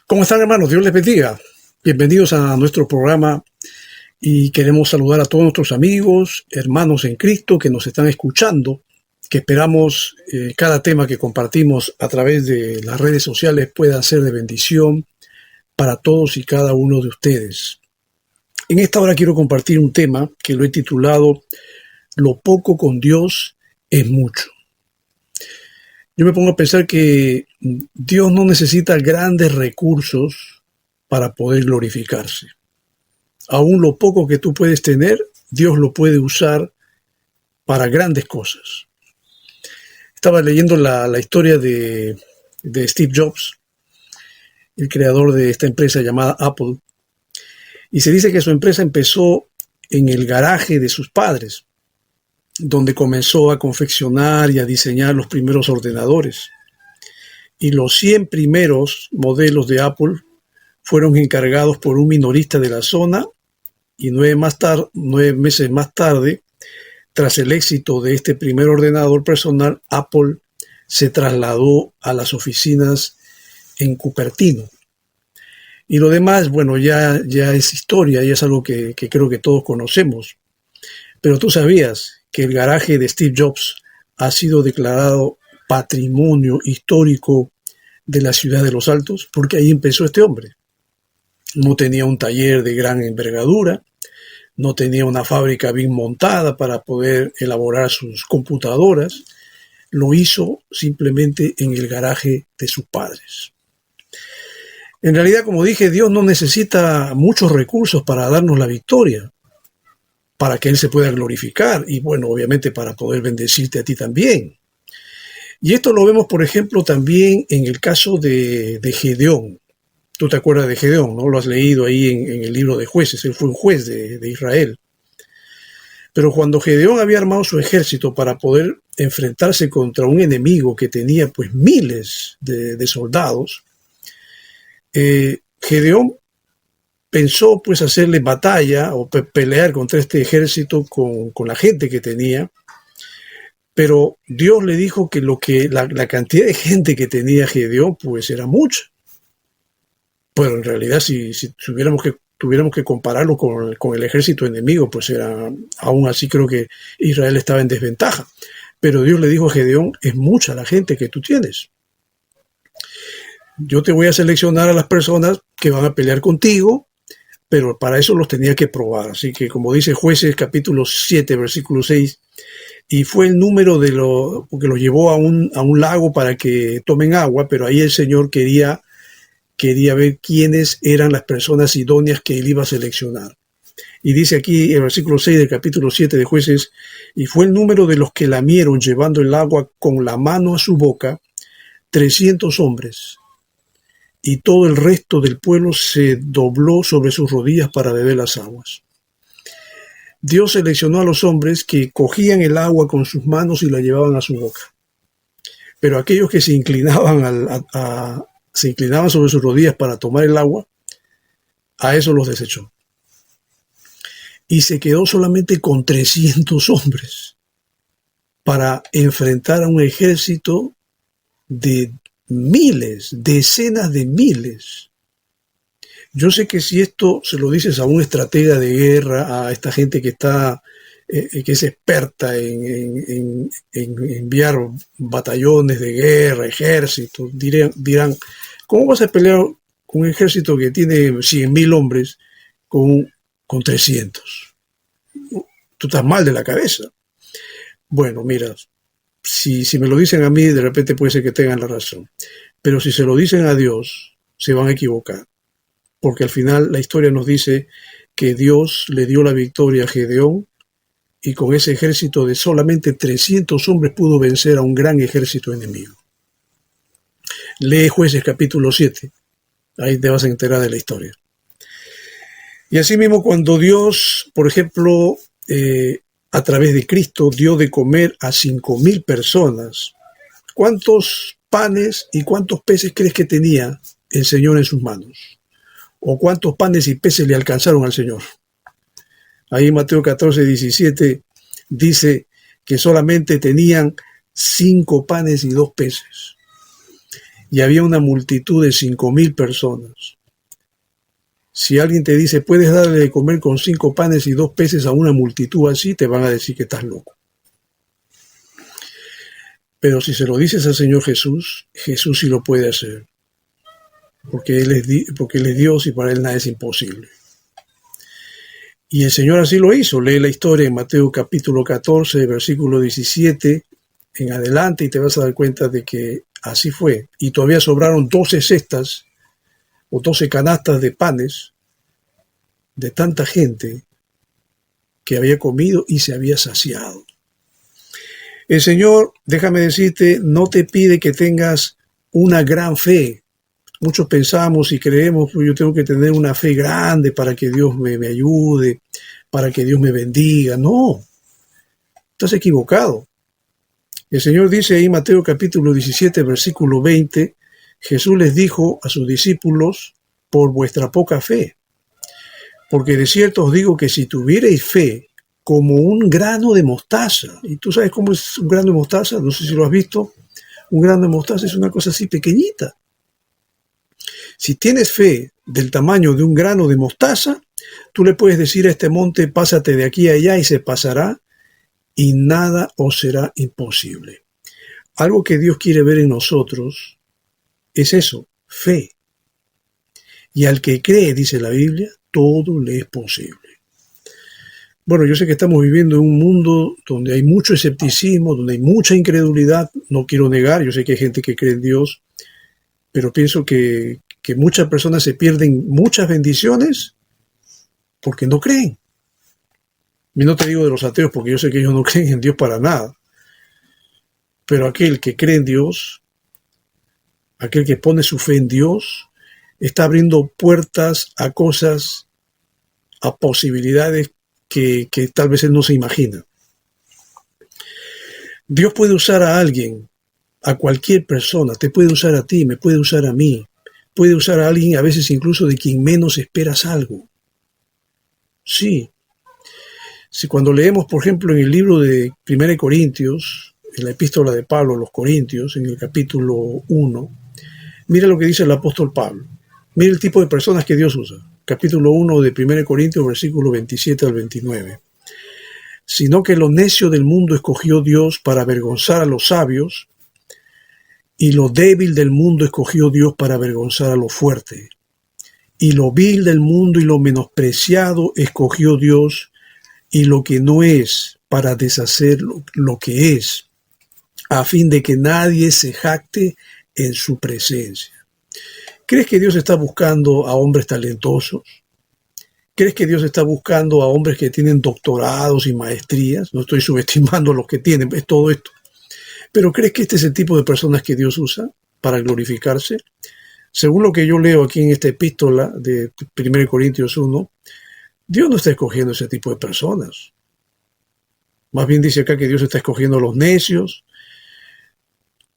¿Cómo están, hermanos? Dios les bendiga. Bienvenidos a nuestro programa y queremos saludar a todos nuestros amigos, hermanos en Cristo que nos están escuchando, que esperamos cada tema que compartimos a través de las redes sociales pueda ser de bendición para todos y cada uno de ustedes. En esta hora quiero compartir un tema que lo he titulado Lo poco con Dios es mucho. Yo me pongo a pensar que Dios no necesita grandes recursos para poder glorificarse. Aún lo poco que tú puedes tener, Dios lo puede usar para grandes cosas. Estaba leyendo la historia de Steve Jobs, el creador de esta empresa llamada Apple, y se dice que su empresa empezó en el garaje de sus padres, donde comenzó a confeccionar y a diseñar los primeros ordenadores. Y los 100 primeros modelos de Apple fueron encargados por un minorista de la zona y 9 meses más tarde, tras el éxito de este primer ordenador personal, Apple se trasladó a las oficinas en Cupertino. Y lo demás, bueno, ya es historia y es algo que creo que todos conocemos. Pero tú sabías que el garaje de Steve Jobs ha sido declarado patrimonio histórico de la ciudad de Los Altos, porque ahí empezó este hombre. No tenía un taller de gran envergadura, no tenía una fábrica bien montada para poder elaborar sus computadoras, lo hizo simplemente en el garaje de sus padres. En realidad, como dije, Dios no necesita muchos recursos para darnos la victoria, para que Él se pueda glorificar y, bueno, obviamente para poder bendecirte a ti también. Y esto lo vemos, por ejemplo, también en el caso de Gedeón. Tú te acuerdas de Gedeón, ¿no? Lo has leído ahí en el libro de Jueces. Él fue un juez de Israel. Pero cuando Gedeón había armado su ejército para poder enfrentarse contra un enemigo que tenía pues miles de soldados, Gedeón pensó pues hacerle batalla o pelear contra este ejército con la gente que tenía, pero Dios le dijo que la cantidad de gente que tenía Gedeón pues era mucha. Pero en realidad si tuviéramos que compararlo con el ejército enemigo, pues aún así creo que Israel estaba en desventaja. Pero Dios le dijo a Gedeón, es mucha la gente que tú tienes. Yo te voy a seleccionar a las personas que van a pelear contigo, pero para eso los tenía que probar. Así que, como dice Jueces capítulo 7, versículo 6, y fue el número porque los llevó a un lago para que tomen agua, pero ahí el Señor quería ver quiénes eran las personas idóneas que Él iba a seleccionar. Y dice aquí el versículo 6 del capítulo 7 de Jueces, y fue el número de los que lamieron llevando el agua con la mano a su boca, 300 hombres. Y todo el resto del pueblo se dobló sobre sus rodillas para beber las aguas. Dios seleccionó a los hombres que cogían el agua con sus manos y la llevaban a su boca. Pero aquellos que se inclinaban sobre sus rodillas para tomar el agua, a eso los desechó. Y se quedó solamente con 300 hombres para enfrentar a un ejército de miles, decenas de miles. Yo sé que si esto se lo dices a un estratega de guerra, a esta gente que es experta en enviar batallones de guerra, ejércitos, dirán, ¿cómo vas a pelear con un ejército que tiene 100,000 hombres con 300? Tú estás mal de la cabeza. Bueno, mira, si me lo dicen a mí, de repente puede ser que tengan la razón. Pero si se lo dicen a Dios, se van a equivocar. Porque al final la historia nos dice que Dios le dio la victoria a Gedeón y con ese ejército de solamente 300 hombres pudo vencer a un gran ejército enemigo. Lee Jueces capítulo 7. Ahí te vas a enterar de la historia. Y así mismo cuando Dios, por ejemplo, a través de Cristo dio de comer a 5,000 personas, ¿cuántos panes y cuántos peces crees que tenía el Señor en sus manos? ¿O cuántos panes y peces le alcanzaron al Señor? Ahí Mateo 14, 17 dice que solamente tenían 5 panes y 2 peces. y había una multitud de 5.000 personas. Si alguien te dice, puedes darle de comer con 5 panes y 2 peces a una multitud así, te van a decir que estás loco. Pero si se lo dices al Señor Jesús, Jesús sí lo puede hacer, porque Él es Dios y para Él nada es imposible. Y el Señor así lo hizo. Lee la historia en Mateo capítulo 14, versículo 17 en adelante, y te vas a dar cuenta de que así fue. Y todavía sobraron 12 cestas o 12 canastas de panes de tanta gente que había comido y se había saciado. El Señor, déjame decirte, no te pide que tengas una gran fe. Muchos pensamos y creemos, yo tengo que tener una fe grande para que Dios me ayude, para que Dios me bendiga. No, estás equivocado. El Señor dice ahí en Mateo capítulo 17, versículo 20, Jesús les dijo a sus discípulos, por vuestra poca fe. Porque de cierto os digo que si tuvierais fe como un grano de mostaza, y tú sabes cómo es un grano de mostaza, no sé si lo has visto, un grano de mostaza es una cosa así pequeñita. Si tienes fe del tamaño de un grano de mostaza, tú le puedes decir a este monte, pásate de aquí a allá y se pasará, y nada os será imposible. Algo que Dios quiere ver en nosotros es eso, fe. Y al que cree, dice la Biblia, todo le es posible. Bueno, yo sé que estamos viviendo en un mundo donde hay mucho escepticismo, donde hay mucha incredulidad. No quiero negar, yo sé que hay gente que cree en Dios, pero pienso que muchas personas se pierden muchas bendiciones porque no creen. Y no te digo de los ateos porque yo sé que ellos no creen en Dios para nada. Pero aquel que cree en Dios, aquel que pone su fe en Dios, está abriendo puertas a cosas, a posibilidades que tal vez él no se imagina. Dios puede usar a alguien, a cualquier persona, te puede usar a ti, me puede usar a mí, puede usar a alguien a veces incluso de quien menos esperas algo. Sí. Si cuando leemos, por ejemplo, en el libro de 1 Corintios, en la epístola de Pablo a los Corintios, en el capítulo 1, mira lo que dice el apóstol Pablo. Mira el tipo de personas que Dios usa. Capítulo 1 de 1 Corintios, versículo 27 al 29. Sino que lo necio del mundo escogió Dios para avergonzar a los sabios, y lo débil del mundo escogió Dios para avergonzar a lo fuerte. Y lo vil del mundo y lo menospreciado escogió Dios, y lo que no es, para deshacer lo que es, a fin de que nadie se jacte en su presencia. ¿Crees que Dios está buscando a hombres talentosos? ¿Crees que Dios está buscando a hombres que tienen doctorados y maestrías? No estoy subestimando a los que tienen, es todo esto. Pero ¿crees que este es el tipo de personas que Dios usa para glorificarse? Según lo que yo leo aquí en esta epístola de 1 Corintios 1, Dios no está escogiendo ese tipo de personas. Más bien dice acá que Dios está escogiendo a los necios,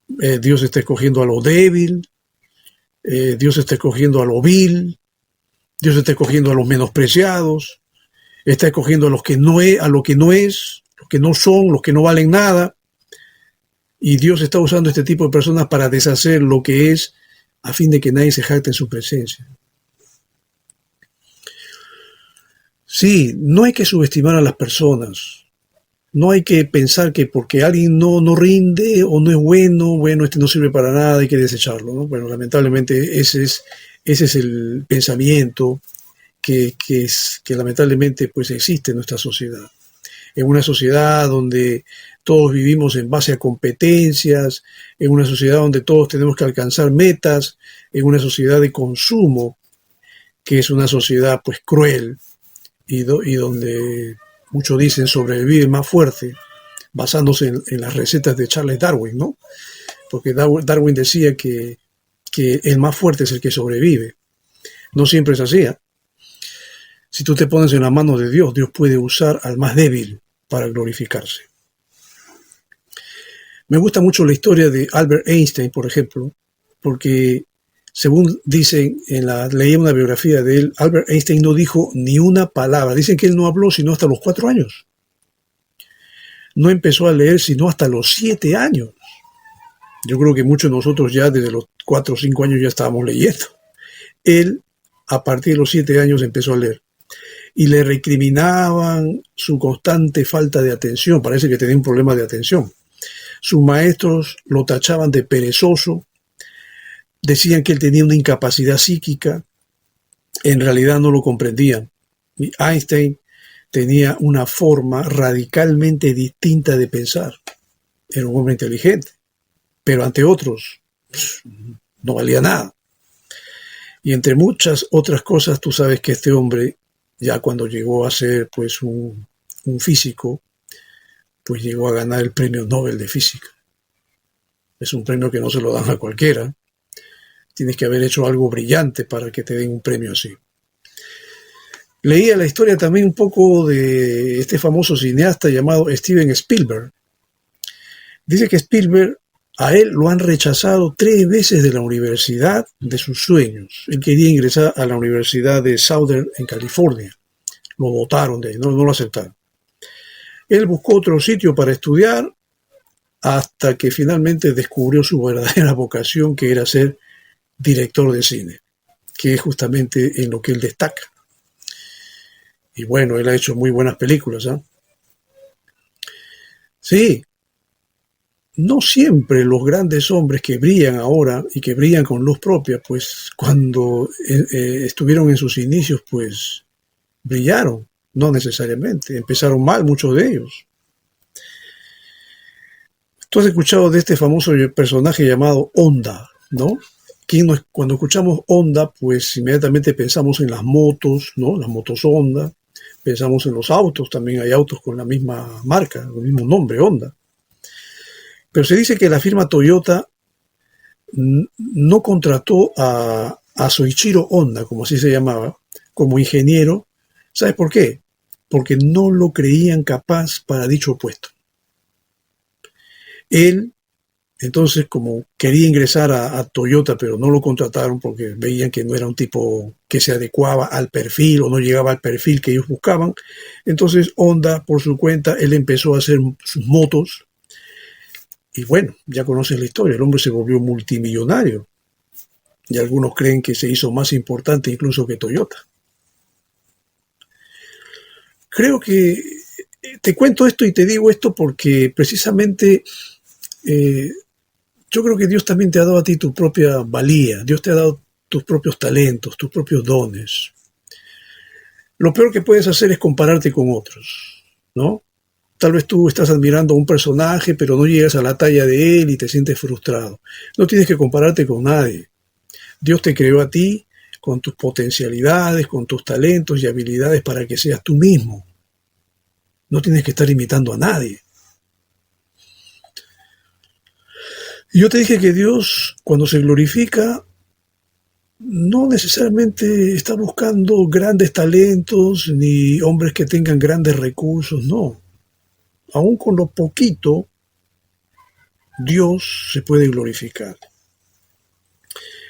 Dios está escogiendo a lo débil, Dios está escogiendo a lo vil, Dios está escogiendo a los menospreciados, está escogiendo a los que no es, a lo que no es, los que no son, los que no valen nada. Y Dios está usando este tipo de personas para deshacer lo que es, a fin de que nadie se jacte en su presencia. Sí, no hay que subestimar a las personas. No hay que pensar que porque alguien no rinde o no es bueno, este no sirve para nada, hay que desecharlo, ¿no? Bueno, lamentablemente ese es el pensamiento que lamentablemente pues existe en nuestra sociedad. En una sociedad donde todos vivimos en base a competencias, en una sociedad donde todos tenemos que alcanzar metas, en una sociedad de consumo, que es una sociedad pues cruel, y donde muchos dicen sobrevive más fuerte, basándose en las recetas de Charles Darwin, ¿no? Porque Darwin decía que el más fuerte es el que sobrevive. No siempre es así, ¿eh? Si tú te pones en la mano de Dios, Dios puede usar al más débil para glorificarse. Me gusta mucho la historia de Albert Einstein, por ejemplo, porque según dicen, leí una biografía de él, Albert Einstein no dijo ni una palabra. Dicen que él no habló sino hasta los 4 años. No empezó a leer sino hasta los 7 años. Yo creo que muchos de nosotros ya desde los 4 o 5 años ya estábamos leyendo. Él, a partir de los 7 años, empezó a leer. Y le recriminaban su constante falta de atención. Parece que tenía un problema de atención. Sus maestros lo tachaban de perezoso. Decían que él tenía una incapacidad psíquica. En realidad no lo comprendían. Y Einstein tenía una forma radicalmente distinta de pensar. Era un hombre inteligente, pero ante otros no valía nada. Y entre muchas otras cosas, tú sabes que este hombre, ya cuando llegó a ser pues un físico, pues llegó a ganar el premio Nobel de Física. Es un premio que no se lo dan a cualquiera. Tienes que haber hecho algo brillante para que te den un premio así. Leía la historia también un poco de este famoso cineasta llamado Steven Spielberg. Dice que Spielberg, a él lo han rechazado 3 veces de la universidad de sus sueños. Él quería ingresar a la Universidad de Southern en California. Lo botaron de ahí, no lo aceptaron. Él buscó otro sitio para estudiar hasta que finalmente descubrió su verdadera vocación, que era ser director de cine, que es justamente en lo que él destaca. Y bueno, él ha hecho muy buenas películas, ¿eh? Sí, no siempre los grandes hombres que brillan ahora y que brillan con luz propia, pues cuando estuvieron en sus inicios, pues brillaron, no necesariamente, empezaron mal muchos de ellos. Tú has escuchado de este famoso personaje llamado Honda, ¿no? Cuando escuchamos Honda, pues inmediatamente pensamos en las motos, ¿no? Las motos Honda. Pensamos en los autos, también hay autos con la misma marca, el mismo nombre, Honda. Pero se dice que la firma Toyota no contrató a Soichiro Honda, como así se llamaba, como ingeniero. ¿Sabes por qué? Porque no lo creían capaz para dicho puesto. Él, entonces, como quería ingresar a Toyota, pero no lo contrataron porque veían que no era un tipo que se adecuaba al perfil o no llegaba al perfil que ellos buscaban, entonces Honda, por su cuenta, él empezó a hacer sus motos. Y bueno, ya conoces la historia, el hombre se volvió multimillonario. Y algunos creen que se hizo más importante incluso que Toyota. Creo que te cuento esto y te digo esto porque precisamente yo creo que Dios también te ha dado a ti tu propia valía. Dios te ha dado tus propios talentos, tus propios dones. Lo peor que puedes hacer es compararte con otros, ¿no? Tal vez tú estás admirando a un personaje, pero no llegas a la talla de él y te sientes frustrado. No tienes que compararte con nadie. Dios te creó a ti con tus potencialidades, con tus talentos y habilidades para que seas tú mismo. No tienes que estar imitando a nadie. Y yo te dije que Dios, cuando se glorifica, no necesariamente está buscando grandes talentos ni hombres que tengan grandes recursos, no. Aún con lo poquito, Dios se puede glorificar.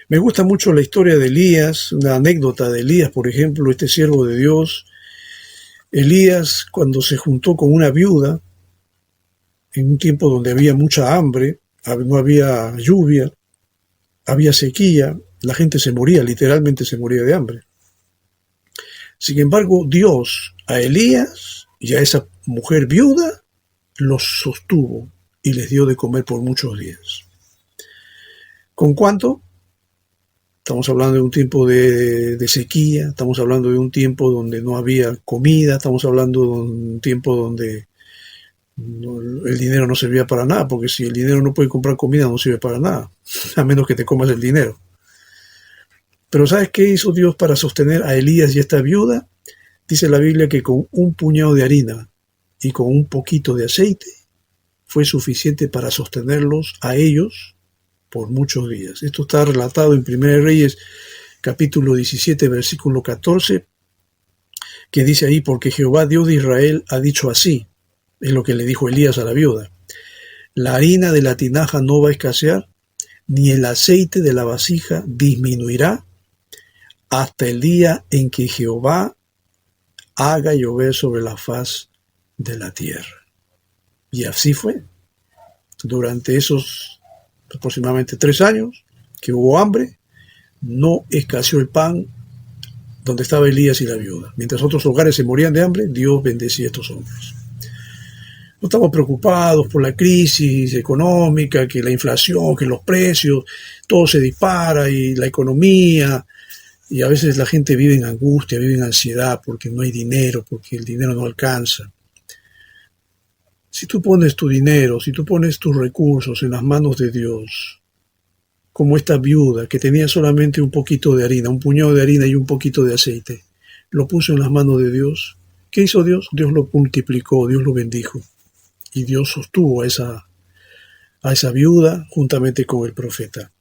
Me gusta mucho la historia de Elías, una anécdota de Elías, por ejemplo, este siervo de Dios. Elías, cuando se juntó con una viuda, en un tiempo donde había mucha hambre, no había lluvia, había sequía, la gente se moría, literalmente se moría de hambre. Sin embargo, Dios a Elías y a esa mujer viuda los sostuvo y les dio de comer por muchos días. ¿Con cuánto? Estamos hablando de un tiempo de sequía, estamos hablando de un tiempo donde no había comida, estamos hablando de un tiempo donde el dinero no servía para nada, porque si el dinero no puede comprar comida no sirve para nada, a menos que te comas el dinero. Pero ¿sabes qué hizo Dios para sostener a Elías y a esta viuda? Dice la Biblia que con un puñado de harina y con un poquito de aceite fue suficiente para sostenerlos a ellos por muchos días. Esto está relatado en 1 Reyes capítulo 17, versículo 14, que dice ahí: porque Jehová Dios de Israel ha dicho así, es lo que le dijo Elías a la viuda: la harina de la tinaja no va a escasear, ni el aceite de la vasija disminuirá, hasta el día en que Jehová haga llover sobre la faz de la tierra. Y así fue. Durante esos aproximadamente 3 años, que hubo hambre, no escaseó el pan donde estaba Elías y la viuda. Mientras otros hogares se morían de hambre, Dios bendecía a estos hombres. No estamos preocupados por la crisis económica, que la inflación, que los precios, todo se dispara y la economía, y a veces la gente vive en angustia, vive en ansiedad porque no hay dinero, porque el dinero no alcanza. Si tú pones tu dinero, si tú pones tus recursos en las manos de Dios, como esta viuda que tenía solamente un poquito de harina, un puñado de harina y un poquito de aceite, lo puso en las manos de Dios, ¿qué hizo Dios? Dios lo multiplicó, Dios lo bendijo. Y Dios sostuvo a esa viuda juntamente con el profeta.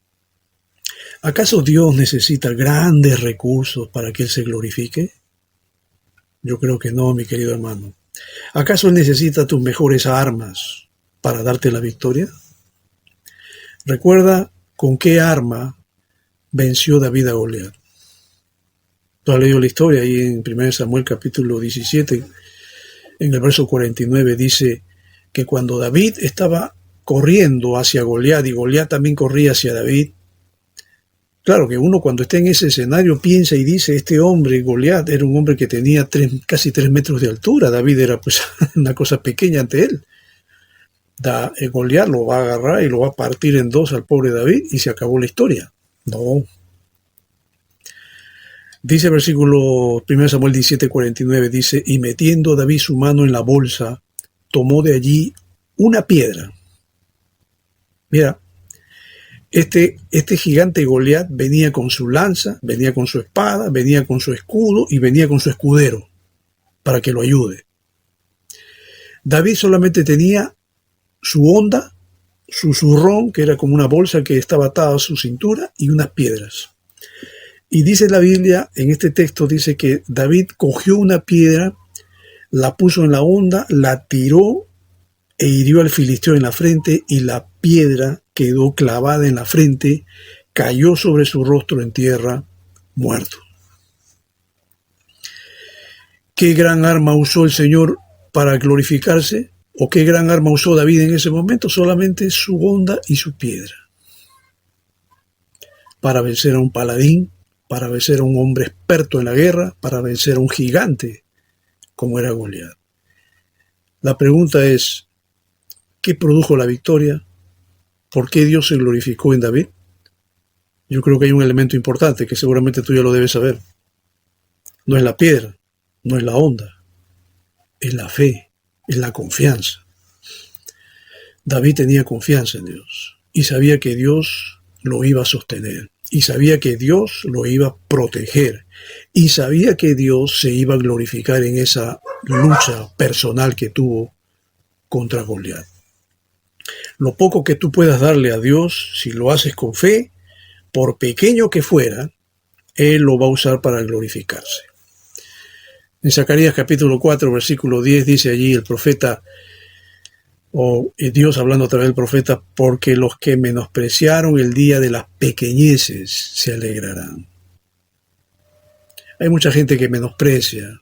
¿Acaso Dios necesita grandes recursos para que Él se glorifique? Yo creo que no, mi querido hermano. ¿Acaso Él necesita tus mejores armas para darte la victoria? Recuerda con qué arma venció David a Goliat. Tú has leído la historia ahí en 1 Samuel capítulo 17, en el verso 49 dice que cuando David estaba corriendo hacia Goliat y Goliat también corría hacia David, claro que uno cuando está en ese escenario piensa y dice, este hombre, Goliat, era un hombre que tenía casi 3 metros de altura, David era pues una cosa pequeña ante él. Goliat lo va a agarrar y lo va a partir en dos al pobre David y se acabó la historia. No. Dice el versículo 1 Samuel 17:49, dice, y metiendo David su mano en la bolsa, tomó de allí una piedra. Mira, este gigante Goliat venía con su lanza, venía con su espada, venía con su escudo y venía con su escudero para que lo ayude. David solamente tenía su honda, su zurrón, que era como una bolsa que estaba atada a su cintura, y unas piedras. Y dice la Biblia, en este texto dice que David cogió una piedra, la puso en la honda, la tiró e hirió al filisteo en la frente, y la piedra quedó clavada en la frente, cayó sobre su rostro en tierra, muerto. ¿Qué gran arma usó el Señor para glorificarse? ¿O qué gran arma usó David en ese momento? Solamente su honda y su piedra. Para vencer a un paladín, para vencer a un hombre experto en la guerra, para vencer a un gigante como era Goliat. La pregunta es, ¿qué produjo la victoria? ¿Por qué Dios se glorificó en David? Yo creo que hay un elemento importante que seguramente tú ya lo debes saber. No es la piedra, no es la honda, es la fe, es la confianza. David tenía confianza en Dios y sabía que Dios lo iba a sostener y sabía que Dios lo iba a proteger y sabía que Dios se iba a glorificar en esa lucha personal que tuvo contra Goliat. Lo poco que tú puedas darle a Dios, si lo haces con fe, por pequeño que fuera, Él lo va a usar para glorificarse. En Zacarías capítulo 4, versículo 10, dice allí el profeta, Dios hablando a través del profeta, porque los que menospreciaron el día de las pequeñeces se alegrarán. Hay mucha gente que menosprecia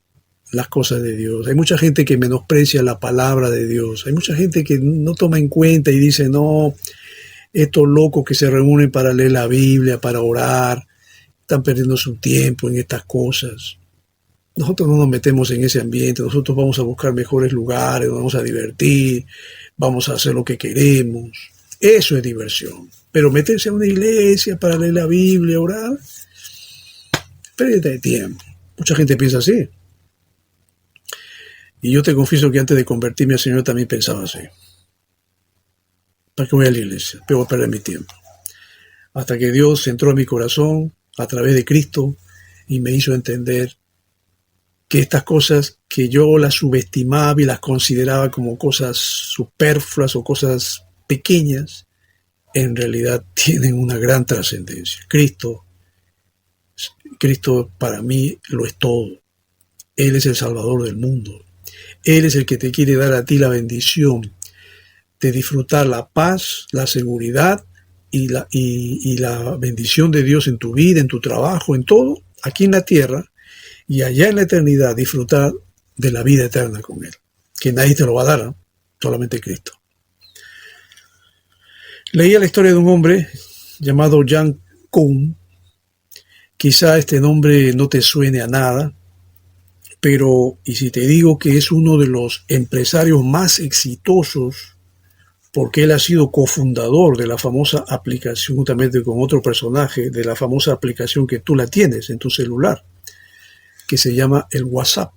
las cosas de Dios, hay mucha gente que menosprecia la palabra de Dios, hay mucha gente que no toma en cuenta y dice, no, estos locos que se reúnen para leer la Biblia, para orar, están perdiendo su tiempo en estas cosas. Nosotros no nos metemos en ese ambiente, nosotros vamos a buscar mejores lugares, nos vamos a divertir, vamos a hacer lo que queremos. Eso es diversión. Pero meterse a una iglesia para leer la Biblia, orar, pérdida de tiempo. Mucha gente piensa así. Y yo te confieso que antes de convertirme al Señor también pensaba así. ¿Para qué voy a la iglesia? Pero voy a perder mi tiempo. Hasta que Dios entró a mi corazón a través de Cristo y me hizo entender que estas cosas que yo las subestimaba y las consideraba como cosas superfluas o cosas pequeñas, en realidad tienen una gran trascendencia. Cristo para mí lo es todo. Él es el Salvador del mundo. Él es el que te quiere dar a ti la bendición de disfrutar la paz, la seguridad y la bendición de Dios en tu vida, en tu trabajo, en todo, aquí en la tierra, y allá en la eternidad disfrutar de la vida eterna con Él, que nadie te lo va a dar, ¿eh? Solamente Cristo. Leía la historia de un hombre llamado Jan Kuhn. Quizá este nombre no te suene a nada, pero y si te digo que es uno de los empresarios más exitosos, porque él ha sido cofundador de la famosa aplicación, juntamente con otro personaje, de la famosa aplicación que tú la tienes en tu celular, que se llama el WhatsApp.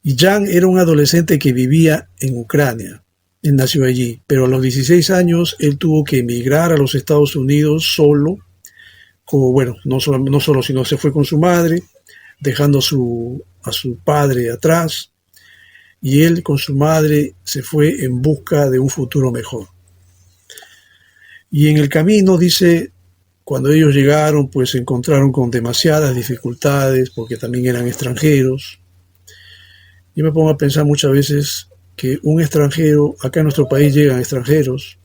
Y Jan era un adolescente que vivía en Ucrania. Él nació allí, pero a los 16 años él tuvo que emigrar a los Estados Unidos solo, no solo, sino se fue con su madre, dejando a su padre atrás, y él con su madre se fue en busca de un futuro mejor. Y en el camino, dice, cuando ellos llegaron, pues se encontraron con demasiadas dificultades, porque también eran extranjeros. Yo me pongo a pensar muchas veces que un extranjero, acá en nuestro país llegan extranjeros,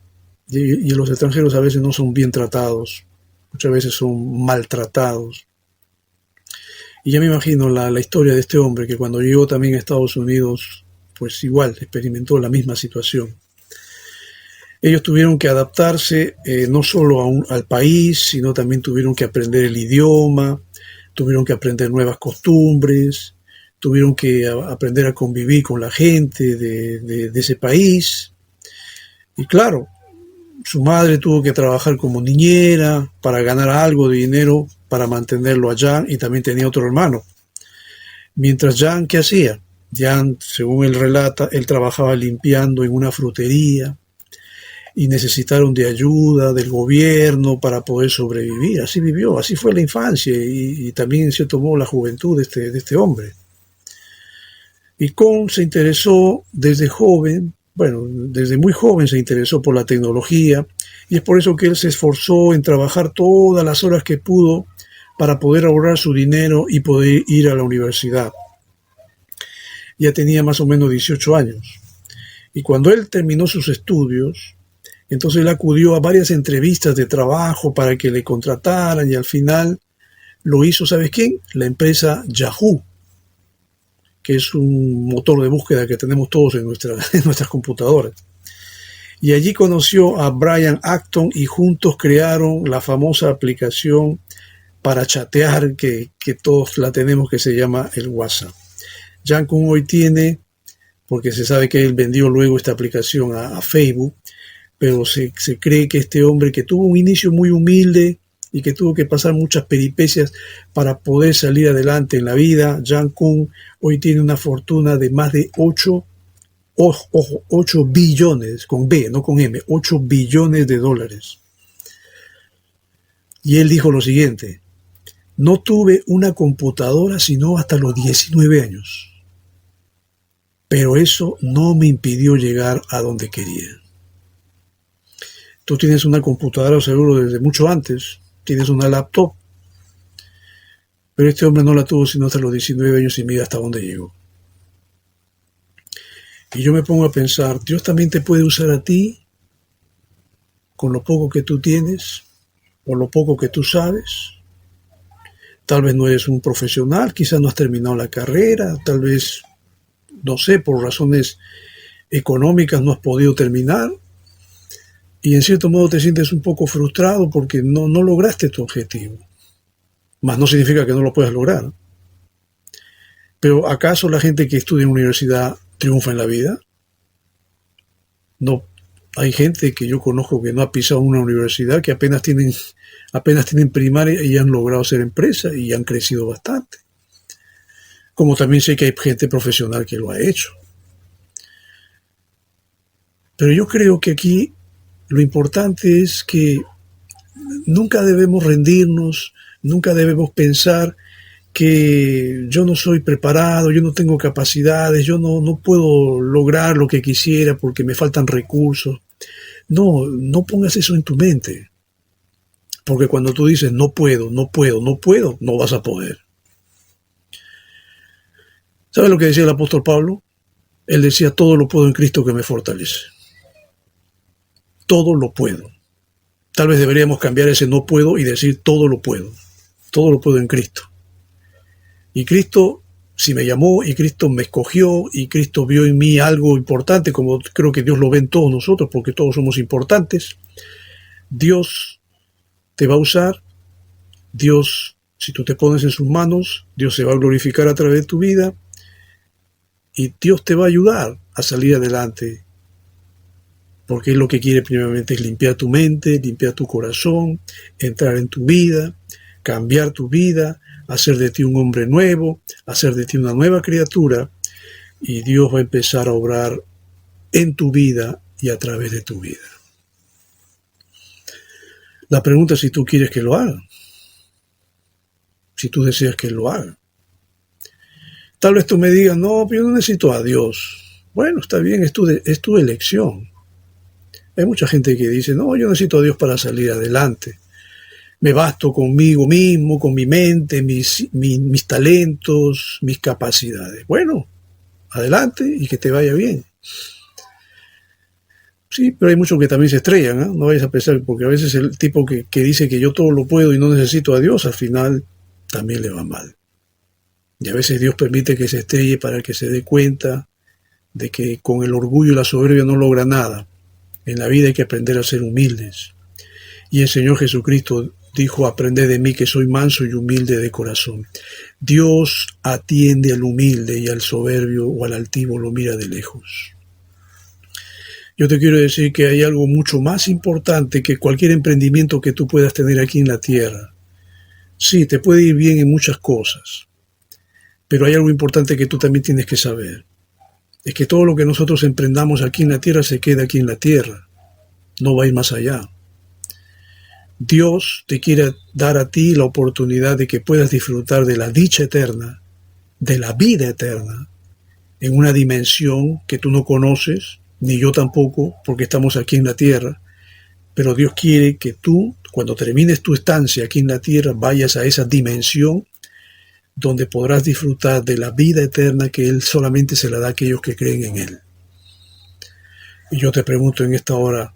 y los extranjeros a veces no son bien tratados, muchas veces son maltratados. Y ya me imagino la historia de este hombre que cuando llegó también a Estados Unidos, pues igual experimentó la misma situación. Ellos tuvieron que adaptarse no solo al país, sino también tuvieron que aprender el idioma, tuvieron que aprender nuevas costumbres, tuvieron que aprender a convivir con la gente de ese país. Y claro, su madre tuvo que trabajar como niñera para ganar algo de dinero para mantenerlo a Jan, y también tenía otro hermano. Mientras Jan, ¿qué hacía? Jan, según él relata, él trabajaba limpiando en una frutería y necesitaron de ayuda del gobierno para poder sobrevivir. Así vivió, así fue la infancia y también en cierto modo la juventud de este hombre. Y Kuhn se interesó desde joven, desde muy joven se interesó por la tecnología, y es por eso que él se esforzó en trabajar todas las horas que pudo para poder ahorrar su dinero y poder ir a la universidad. Ya tenía más o menos 18 años. Y cuando él terminó sus estudios, entonces él acudió a varias entrevistas de trabajo para que le contrataran, y al final lo hizo, ¿sabes quién? La empresa Yahoo, que es un motor de búsqueda que tenemos todos en nuestras computadoras. Y allí conoció a Brian Acton y juntos crearon la famosa aplicación para chatear que todos la tenemos, que se llama el WhatsApp. Jan Kuhn hoy tiene, porque se sabe que él vendió luego esta aplicación a Facebook, pero se cree que este hombre, que tuvo un inicio muy humilde y que tuvo que pasar muchas peripecias para poder salir adelante en la vida, Jan Kuhn hoy tiene una fortuna de más de 8 billones, con B, no con M, 8 billones de dólares. Y él dijo lo siguiente: no tuve una computadora sino hasta los 19 años. Pero eso no me impidió llegar a donde quería. Tú tienes una computadora seguro desde mucho antes, tienes una laptop, pero este hombre no la tuvo sino hasta los 19 años y mira hasta dónde llegó. Y yo me pongo a pensar, Dios también te puede usar a ti con lo poco que tú tienes o lo poco que tú sabes. Tal vez no eres un profesional, quizás no has terminado la carrera, tal vez, no sé, por razones económicas no has podido terminar, y en cierto modo te sientes un poco frustrado porque no lograste tu objetivo. Más no significa que no lo puedas lograr. Pero ¿acaso la gente que estudia en universidad triunfa en la vida? No. Hay gente que yo conozco que no ha pisado una universidad, que apenas tienen primaria y han logrado ser empresa y han crecido bastante. Como también sé que hay gente profesional que lo ha hecho. Pero yo creo que aquí lo importante es que nunca debemos rendirnos, nunca debemos pensar que yo no soy preparado, yo no tengo capacidades, yo no puedo lograr lo que quisiera porque me faltan recursos. No pongas eso en tu mente. Porque cuando tú dices no puedo, no vas a poder. ¿Sabes lo que decía el apóstol Pablo? Él decía, todo lo puedo en Cristo que me fortalece. Todo lo puedo. Tal vez deberíamos cambiar ese no puedo y decir todo lo puedo. Todo lo puedo en Cristo. Y Cristo, si me llamó, y Cristo me escogió, y Cristo vio en mí algo importante, como creo que Dios lo ve en todos nosotros, porque todos somos importantes, Dios te va a usar. Dios, si tú te pones en sus manos, Dios se va a glorificar a través de tu vida y Dios te va a ayudar a salir adelante, porque Él lo que quiere primeramente es limpiar tu mente, limpiar tu corazón, entrar en tu vida, cambiar tu vida, hacer de ti un hombre nuevo, hacer de ti una nueva criatura, y Dios va a empezar a obrar en tu vida y a través de tu vida. La pregunta es si tú quieres que lo haga, si tú deseas que Él lo haga. Tal vez tú me digas, no, pero yo no necesito a Dios. Bueno, está bien, es tu elección. Hay mucha gente que dice, no, yo necesito a Dios para salir adelante. Me basto conmigo mismo, con mi mente, mis talentos, mis capacidades. Bueno, adelante y que te vaya bien. Sí, pero hay muchos que también se estrellan, ¿eh? No vayas a pensar, porque a veces el tipo que dice que yo todo lo puedo y no necesito a Dios, al final también le va mal. Y a veces Dios permite que se estrelle para que se dé cuenta de que con el orgullo y la soberbia no logra nada. En la vida hay que aprender a ser humildes. Y el Señor Jesucristo dijo, aprended de mí que soy manso y humilde de corazón. Dios atiende al humilde y al soberbio o al altivo lo mira de lejos. Yo te quiero decir que hay algo mucho más importante que cualquier emprendimiento que tú puedas tener aquí en la tierra. Sí, te puede ir bien en muchas cosas, pero hay algo importante que tú también tienes que saber. Es que todo lo que nosotros emprendamos aquí en la tierra se queda aquí en la tierra. No va a ir más allá. Dios te quiere dar a ti la oportunidad de que puedas disfrutar de la dicha eterna, de la vida eterna, en una dimensión que tú no conoces, ni yo tampoco, porque estamos aquí en la tierra. Pero Dios quiere que tú, cuando termines tu estancia aquí en la tierra, vayas a esa dimensión donde podrás disfrutar de la vida eterna que Él solamente se la da a aquellos que creen en Él. Y yo te pregunto en esta hora,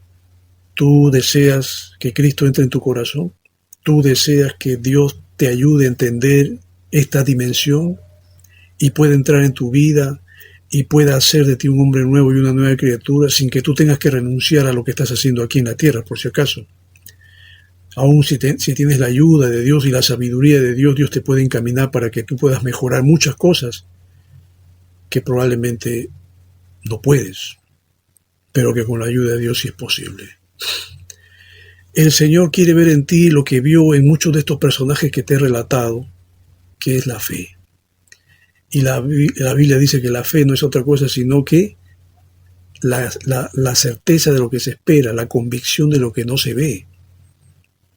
¿tú deseas que Cristo entre en tu corazón? ¿Tú deseas que Dios te ayude a entender esta dimensión y pueda entrar en tu vida y pueda hacer de ti un hombre nuevo y una nueva criatura sin que tú tengas que renunciar a lo que estás haciendo aquí en la tierra, por si acaso? Aún si tienes la ayuda de Dios y la sabiduría de Dios, Dios te puede encaminar para que tú puedas mejorar muchas cosas que probablemente no puedes, pero que con la ayuda de Dios sí es posible. El Señor quiere ver en ti lo que vio en muchos de estos personajes que te he relatado, que es la fe. Y la Biblia dice que la fe no es otra cosa sino que la certeza de lo que se espera, la convicción de lo que no se ve.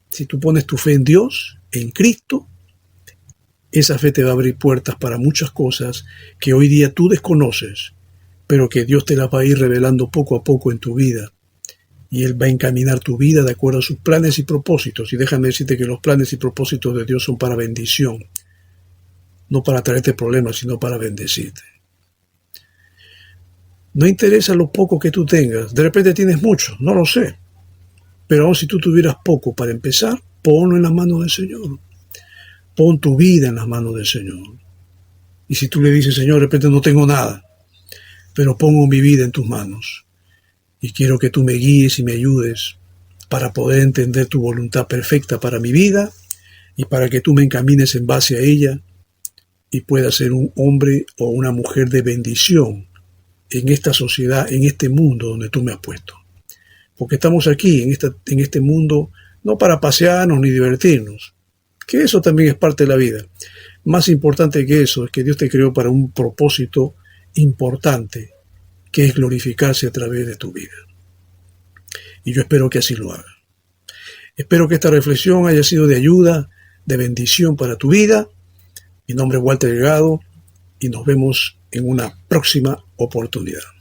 Si tú pones tu fe en Dios, en Cristo, esa fe te va a abrir puertas para muchas cosas que hoy día tú desconoces, pero que Dios te las va a ir revelando poco a poco en tu vida. Y Él va a encaminar tu vida de acuerdo a sus planes y propósitos. Y déjame decirte que los planes y propósitos de Dios son para bendición. No para traerte problemas, sino para bendecirte. No interesa lo poco que tú tengas. De repente tienes mucho, no lo sé. Pero aun si tú tuvieras poco para empezar, ponlo en las manos del Señor. Pon tu vida en las manos del Señor. Y si tú le dices, Señor, de repente no tengo nada, pero pongo mi vida en tus manos. Y quiero que tú me guíes y me ayudes para poder entender tu voluntad perfecta para mi vida y para que tú me encamines en base a ella y pueda ser un hombre o una mujer de bendición en esta sociedad, en este mundo donde tú me has puesto. Porque estamos aquí, en este mundo, no para pasearnos ni divertirnos, que eso también es parte de la vida. Más importante que eso es que Dios te creó para un propósito importante, que es glorificarse a través de tu vida. Y yo espero que así lo haga. Espero que esta reflexión haya sido de ayuda, de bendición para tu vida. Mi nombre es Walter Delgado y nos vemos en una próxima oportunidad.